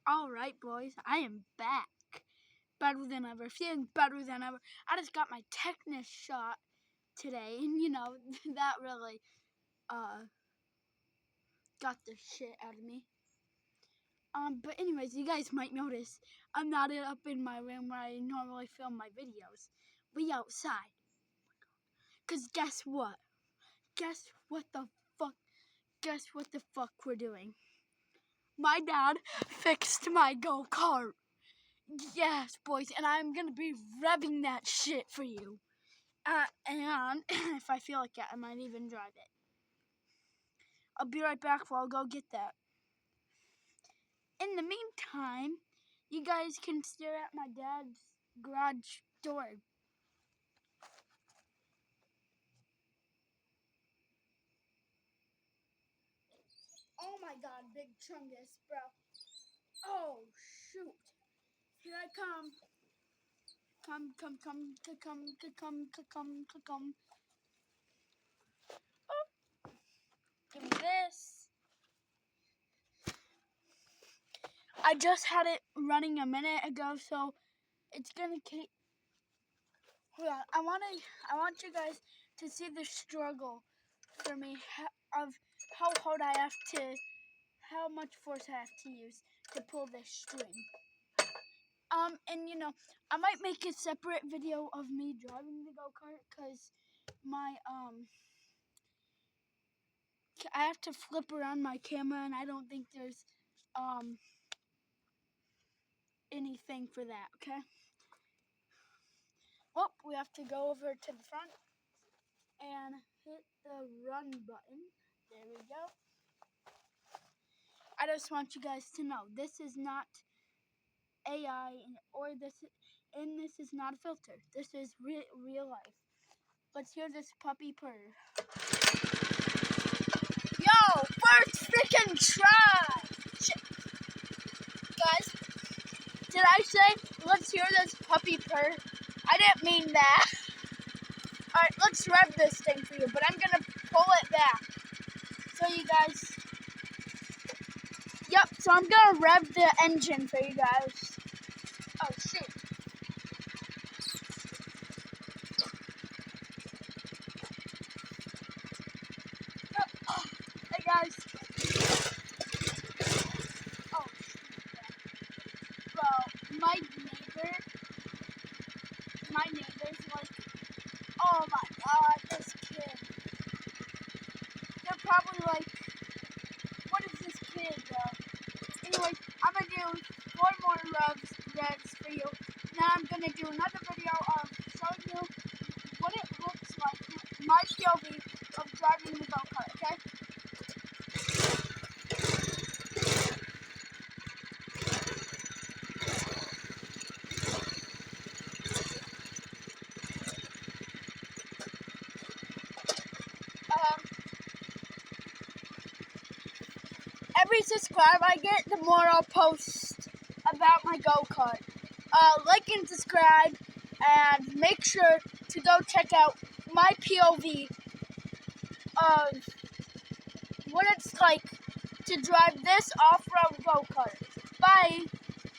Alright, boys, I am back. Better than ever, feeling better than ever. I just got my tetanus shot today, and that really got the shit out of me. But anyways, you guys might notice I'm not up in my room where I normally film my videos. We outside. Cause guess what? Guess what the fuck we're doing? My dad fixed my go-kart. Yes, boys, and I'm gonna be revving that shit for you. And if I feel like it, I might even drive it. I'll be right back while I'll go get that. In the meantime, you guys can stare at my dad's garage door. Oh my god, big chungus, bro. Oh, shoot. Here I come. Come. Oh, give me this. I just had it running a minute ago, so it's gonna take. Hold on. I want you guys to see the struggle for me of how hard I have to, how much force I have to use to pull this string. And I might make a separate video of me driving the go-kart because I have to flip around my camera and I don't think there's anything for that, okay? Well, we have to go over to the front and hit the run button. There we go. I just want you guys to know this is not AI this is not a filter. This is real life. Let's hear this puppy purr. Yo, first freaking try! Shit. Guys, did I say let's hear this puppy purr? I didn't mean that. Alright, let's rev this thing for you, but I'm gonna pull it back. So you guys. Yep, so I'm gonna rev the engine for you guys. Oh shoot. Hey guys. Oh shoot. Bro, my neighbor's like, oh my god, this kid. They're probably like, what is this kid, bro? Anyways, I'm gonna do 4 more revs for you. Then I'm gonna do another video of showing you what it looks like, my POV of driving the go-kart, okay? Every subscribe I get, the more I'll post about my go-kart. Like and subscribe, and make sure to go check out my POV of what it's like to drive this off-road go-kart. Bye!